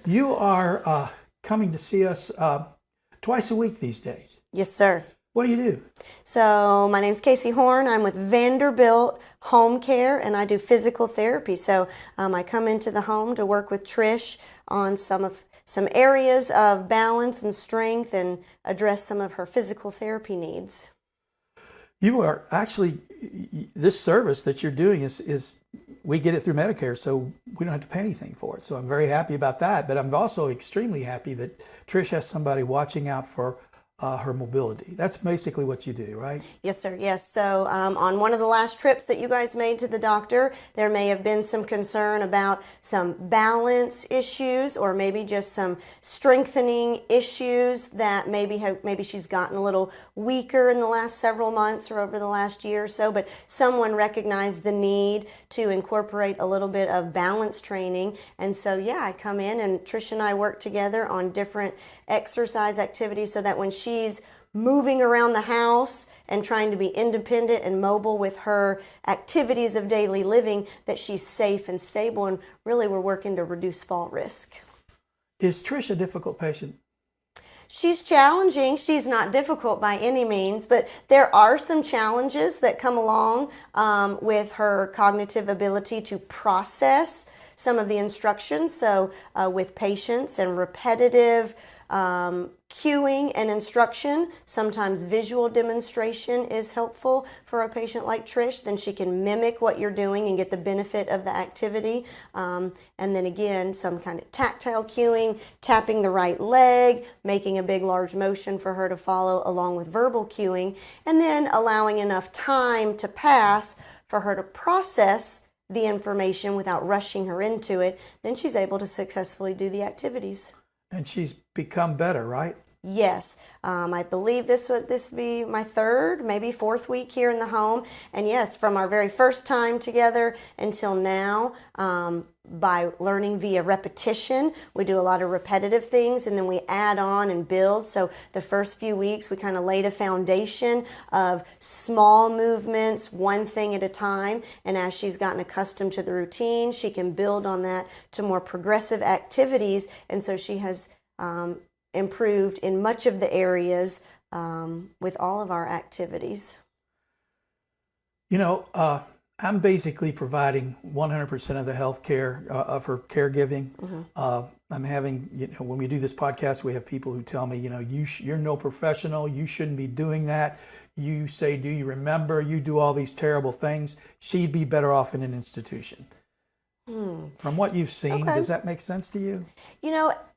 You are coming to see us twice a week these days. Yes, sir. What do you do? So my name's Casey Horn. I'm with Vanderbilt Home Care, and I do physical therapy. So I come into the home to work with Trish on some areas of balance and strength and address some of her physical therapy needs. You are actually, this service that you're doing is we get it through Medicare, so we don't have to pay anything for it. So I'm very happy about that. But I'm also extremely happy that Trish has somebody watching out for her mobility. That's basically what you do, right? Yes, sir. Yes. So on one of the last trips that you guys made to the doctor, there may have been some concern about some balance issues or maybe just some strengthening issues that maybe she's gotten a little weaker in the last several months or over the last year or so, but someone recognized the need to incorporate a little bit of balance training. And so, yeah, I come in and Trish and I work together on different exercise activities so that when she's moving around the house and trying to be independent and mobile with her activities of daily living, that she's safe and stable. And really, we're working to reduce fall risk. Is Trish a difficult patient? She's challenging. She's not difficult by any means, but there are some challenges that come along with her cognitive ability to process some of the instructions. So with patience and repetitive cueing and instruction, sometimes visual demonstration is helpful for a patient like Trish. Then she can mimic what you're doing and get the benefit of the activity. And then again, some kind of tactile cueing, tapping the right leg, making a big, large motion for her to follow along with verbal cueing, and then allowing enough time to pass for her to process the information without rushing her into it. Then she's able to successfully do the activities. And she's become better, right? Yes. I believe this would be my third, maybe fourth week here in the home. And yes, from our very first time together until now, by learning via repetition, we do a lot of repetitive things and then we add on and build. So the first few weeks, we kind of laid a foundation of small movements, one thing at a time. And as she's gotten accustomed to the routine, she can build on that to more progressive activities. And so she has improved in much of the areas with all of our activities. You know, I'm basically providing 100% of the health care of her caregiving. Mm-hmm. I'm having, when we do this podcast, we have people who tell me, you're no professional. You shouldn't be doing that. You say, do you remember? You do all these terrible things. She'd be better off in an institution. From what you've seen, okay. Does that make sense to you?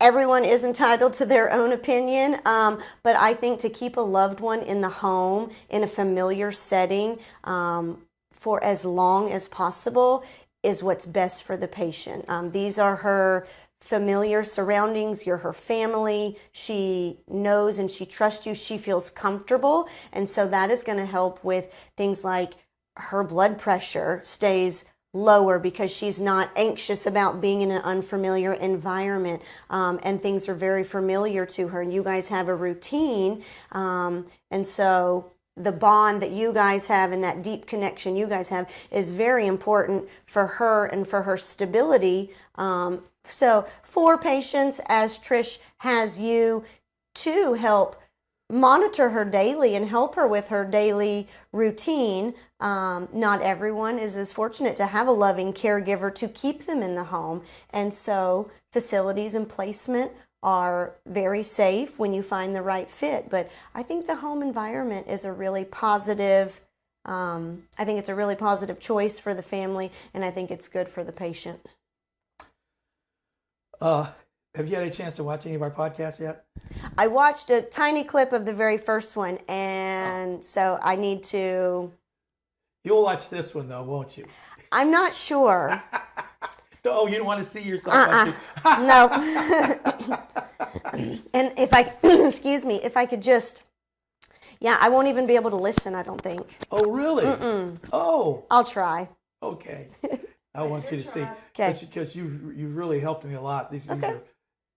Everyone is entitled to their own opinion, but I think to keep a loved one in the home, in a familiar setting, for as long as possible is what's best for the patient. These are her familiar surroundings. You're her family. She knows and she trusts you. She feels comfortable. And so that is going to help with things like her blood pressure stays lower because she's not anxious about being in an unfamiliar environment, and things are very familiar to her. And you guys have a routine, and so the bond that you guys have and that deep connection you guys have is very important for her and for her stability. So for patients, as Trish has you to help monitor her daily and help her with her daily routine. Not everyone is as fortunate to have a loving caregiver to keep them in the home. And so facilities and placement are very safe when you find the right fit. But I think the home environment is a really positive, I think it's a really positive choice for the family, and I think it's good for the patient. Have you had a chance to watch any of our podcasts yet? I watched a tiny clip of the very first one, and so I need to... You'll watch this one, though, won't you? I'm not sure. Oh, you don't want to see yourself watching? No. And if I, excuse me, if I could just... Yeah, I won't even be able to listen, I don't think. Oh, really? Mm-mm. Oh. I'll try. Okay. I want you to see. Okay. Because you've really helped me a lot. These are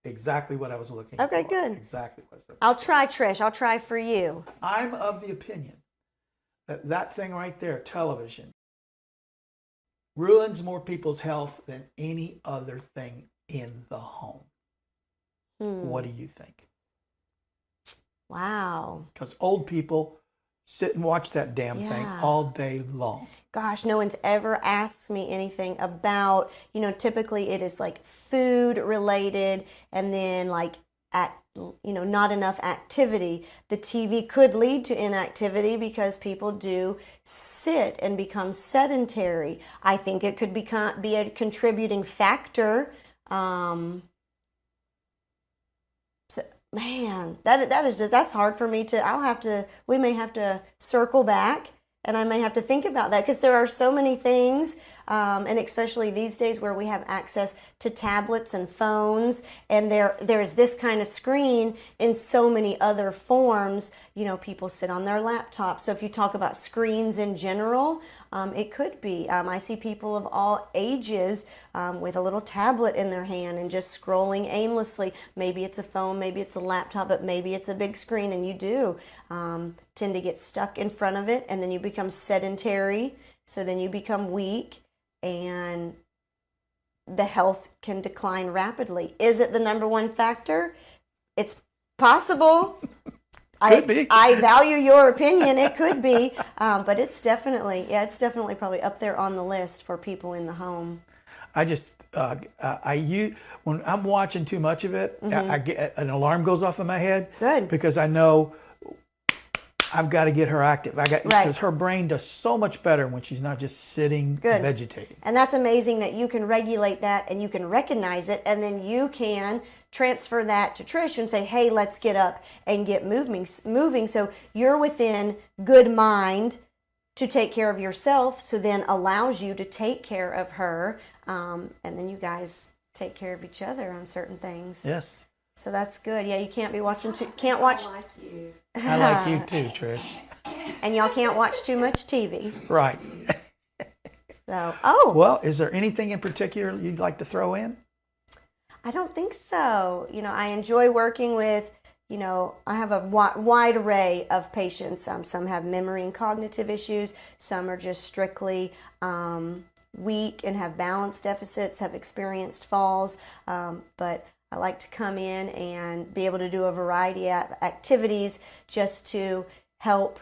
exactly what I was looking for. Okay, good. Exactly what I was looking for. I'll try, Trish. I'll try for you. I'm of the opinion that that thing right there, television, ruins more people's health than any other thing in the home. What do you think? Wow. Because old people sit and watch that damn thing all day long. Gosh, no one's ever asked me anything about, typically it is like food related and then like not enough activity. The TV could lead to inactivity because people do sit and become sedentary. I think it could be a contributing factor. Man, that's hard for me to, we may have to circle back and I may have to think about that because there are so many things, and especially these days where we have access to tablets and phones, and there's this kind of screen in so many other forms. People sit on their laptops. So if you talk about screens in general, it could be. I see people of all ages with a little tablet in their hand and just scrolling aimlessly. Maybe it's a phone, maybe it's a laptop, but maybe it's a big screen, and you do tend to get stuck in front of it, and then you become sedentary, so then you become weak, and the health can decline rapidly. Is it the number one factor? It's possible. Could be. I value your opinion. It could be, but it's definitely probably up there on the list for people in the home. I just, when I'm watching too much of it, I get an alarm goes off in my head. Good. Because I know I've got to get her active. Because her brain does so much better when she's not just sitting vegetating. And that's amazing that you can regulate that and you can recognize it, and then you can transfer that to Trish and say, hey, let's get up and get moving. So you're within good mind to take care of yourself, so then allows you to take care of her, and then you guys take care of each other on certain things. Yes. So that's good. Yeah, you can't be watching can't watch. I like you. I like you too, Trish. And y'all can't watch too much TV. Right. So, Well, is there anything in particular you'd like to throw in? I don't think so. I enjoy working with, I have a wide array of patients. Some have memory and cognitive issues. Some are just strictly weak and have balance deficits, have experienced falls. But I like to come in and be able to do a variety of activities just to help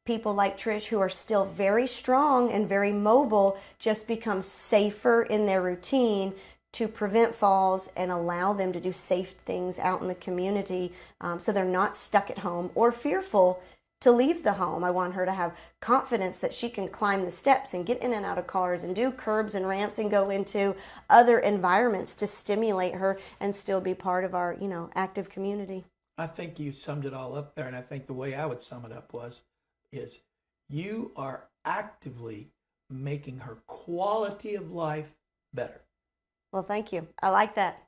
people like Trish, who are still very strong and very mobile, just become safer in their routine to prevent falls and allow them to do safe things out in the community, so they're not stuck at home or fearful to leave the home. I want her to have confidence that she can climb the steps and get in and out of cars and do curbs and ramps and go into other environments to stimulate her and still be part of our, active community. I think you summed it all up there, and I think the way I would sum it up is you are actively making her quality of life better. Well, thank you. I like that.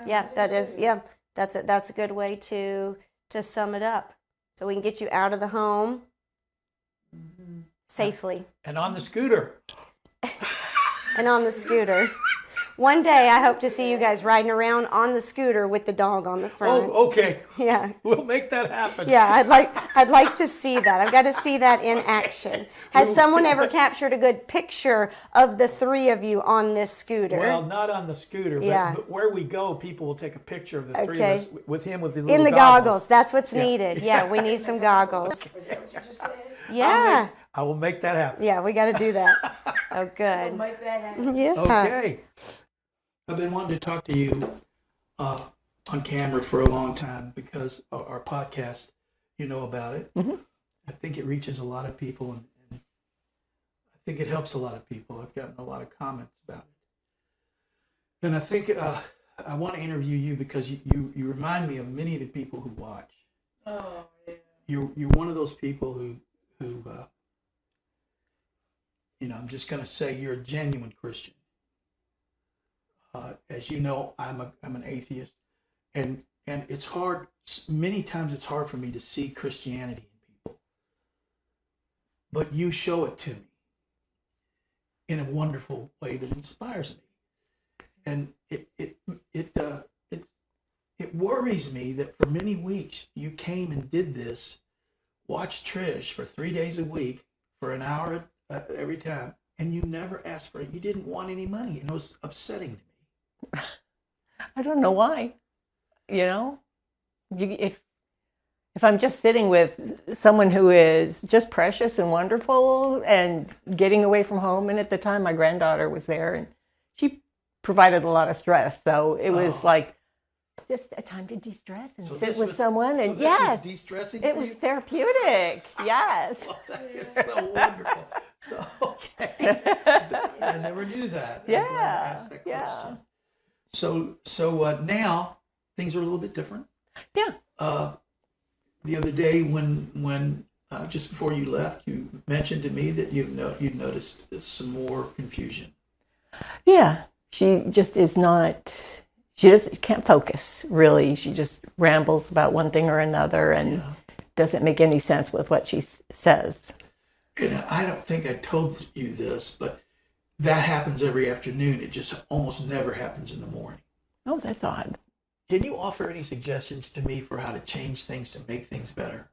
Yeah, that's a good way to sum it up. So we can get you out of the home safely. And on the scooter. And on the scooter. One day I hope to see you guys riding around on the scooter with the dog on the front. Oh, okay. Yeah. We'll make that happen. Yeah, I'd like to see that. I've got to see that in action. Has someone ever captured a good picture of the three of you on this scooter? Well, not on the scooter, but where we go, people will take a picture of the three of us with him with the little in the goggles. That's what's needed. Yeah, we need some goggles. Is that what you just said? Yeah. I will make that happen. Yeah, we got to do that. Oh, good. We'll make that happen. Yeah. Okay. I've been wanting to talk to you on camera for a long time because our podcast, you know about it. Mm-hmm. I think it reaches a lot of people, and I think it helps a lot of people. I've gotten a lot of comments about it. And I think I want to interview you because you remind me of many of the people who watch. Oh, yeah. You're one of those people who I'm just going to say you're a genuine Christian. As you know, I'm an atheist, and it's hard. Many times it's hard for me to see Christianity in people, but you show it to me in a wonderful way that inspires me, and it worries me that for many weeks you came and did this, watched Trish for 3 days a week for an hour every time, and you never asked for it. You didn't want any money, and it was upsetting to me. I don't know why. if I'm just sitting with someone who is just precious and wonderful and getting away from home, and at the time my granddaughter was there and she provided a lot of stress, so it was like just a time to de-stress and sit with someone. And this was de-stressing. It was therapeutic. Yes. Oh, that is so wonderful. So okay, I never knew that. I'm glad to ask that question. So now things are a little bit different. Yeah. The other day when just before you left, you mentioned to me that you'd noticed some more confusion. Yeah. She just is not. She just can't focus, really. She just rambles about one thing or another and doesn't make any sense with what she says. And I don't think I told you this, but that happens every afternoon. It just almost never happens in the morning. Oh, that's odd. Can you offer any suggestions to me for how to change things to make things better?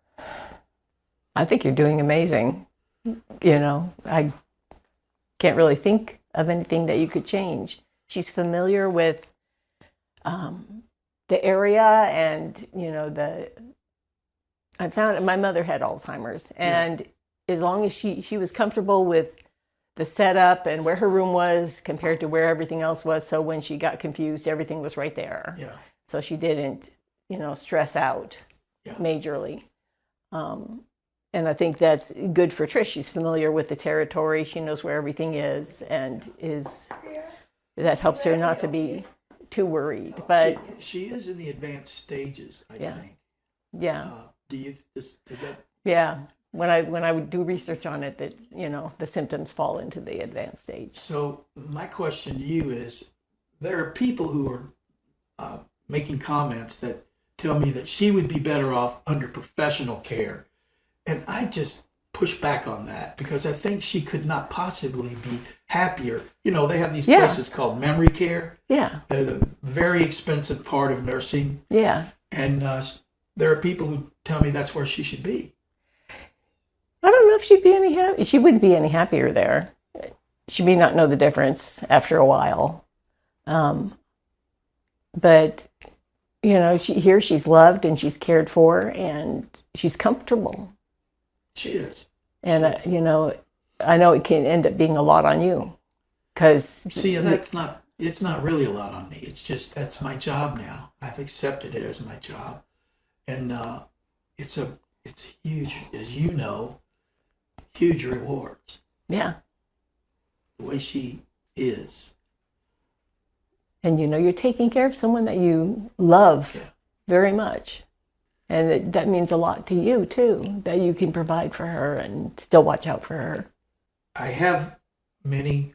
I think you're doing amazing. I can't really think of anything that you could change. She's familiar with the area, and I found my mother had Alzheimer's, and as long as she was comfortable with the setup and where her room was compared to where everything else was, so when she got confused, everything was right there. Yeah. So she didn't, stress out majorly. And I think that's good for Trish. She's familiar with the territory. She knows where everything is, and that helps her not to be too worried. But she is in the advanced stages, I think. Yeah. Does that? Yeah. When I would do research on it, that the symptoms fall into the advanced stage. So my question to you is, there are people who are making comments that tell me that she would be better off under professional care, and I just push back on that because I think she could not possibly be happier. They have these places called memory care. Yeah. They're the very expensive part of nursing. Yeah. And there are people who tell me that's where she should be. I don't know if she'd be any happy. She wouldn't be any happier there. She may not know the difference after a while. But, she's loved and she's cared for and she's comfortable. She is. And, I know it can end up being a lot on you. See, it's not really a lot on me. It's just, that's my job now. I've accepted it as my job. And it's huge, as you know, huge rewards. Yeah. The way she is. And you're taking care of someone that you love very much. And that means a lot to you, too, that you can provide for her and still watch out for her. I have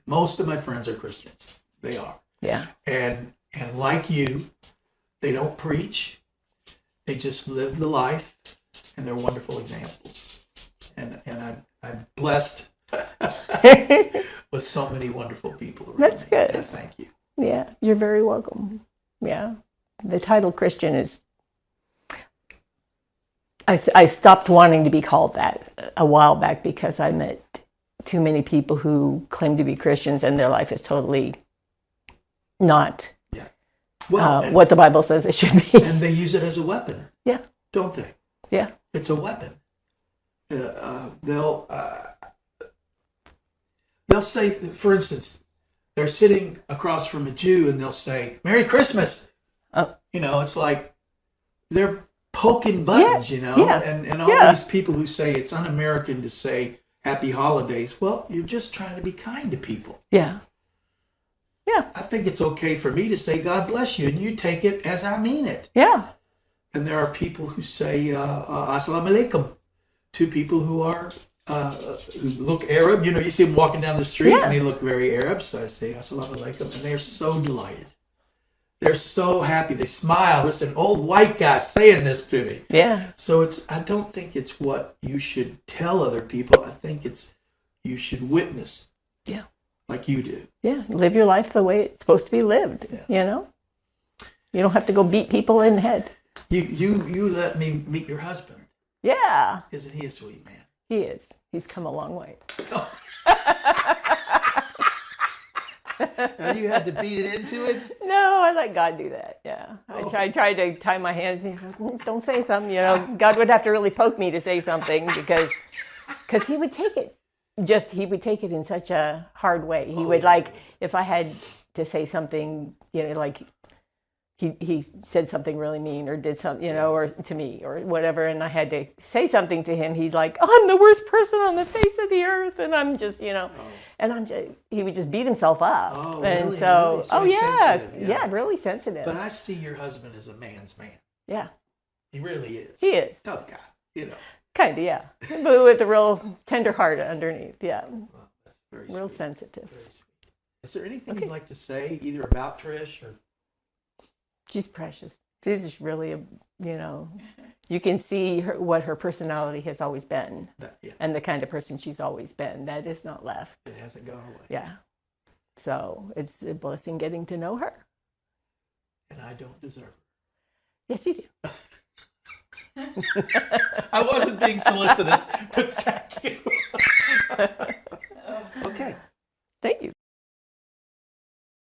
most of my friends are Christians. They are. Yeah. And like you, they don't preach. They just live the life, and they're wonderful examples. And I'm blessed with so many wonderful people around That's me. good. Yeah, thank you. Yeah, you're very welcome. Yeah. The title Christian is... I stopped wanting to be called that a while back because I met too many people who claim to be Christians and their life is totally not what the Bible says it should be. And they use it as a weapon. Yeah. Don't they? Yeah. It's a weapon. They'll say, for instance, they're sitting across from a Jew and they'll say, "Merry Christmas." Oh. It's like they're poking buttons, and all these people who say it's un-American to say Happy Holidays. Well, you're just trying to be kind to people. Yeah. Yeah. I think it's okay for me to say God bless you, and you take it as I mean it. Yeah. And there are people who say Assalamu alaikum to people who are who look Arab. You see them walking down the street and they look very Arab. So I say Assalamu alaikum, and they're so delighted. They're so happy. They smile. Listen, an old white guy saying this to me. Yeah. So I don't think it's what you should tell other people. I think you should witness. Yeah. Like you do. Yeah. Live your life the way it's supposed to be lived. Yeah. You don't have to go beat people in the head. You let me meet your husband. Yeah. Isn't he a sweet man? He is. He's come a long way. Have you had to beat it into him? No, I let God do that. Yeah, I tried to tie my hands. Don't say something. God would have to really poke me to say something because he would take it. He would take it in such a hard way. He would if I had to say something, like he said something really mean or did something, or to me or whatever, and I had to say something to him. He'd like, oh, I'm the worst person on the face of the earth, and I'm just, and he would just beat himself up. Oh, and really? so, Really? So he's sensitive, yeah, really sensitive. But I see your husband as a man's man. Yeah, He really is. he is. Tough guy, Kind of, yeah, but with a real tender heart underneath. Yeah, Well, that's very real sweet. sensitive. Very sweet. Is there anything you'd like to say either about Trish or? She's precious. She's just really, you can see what her personality has always been, Yeah, and the kind of person she's always been. That is not left. it hasn't gone away. Yeah. So it's a blessing getting to know her. And I don't deserve her. Yes, you do. I wasn't being solicitous, but thank you.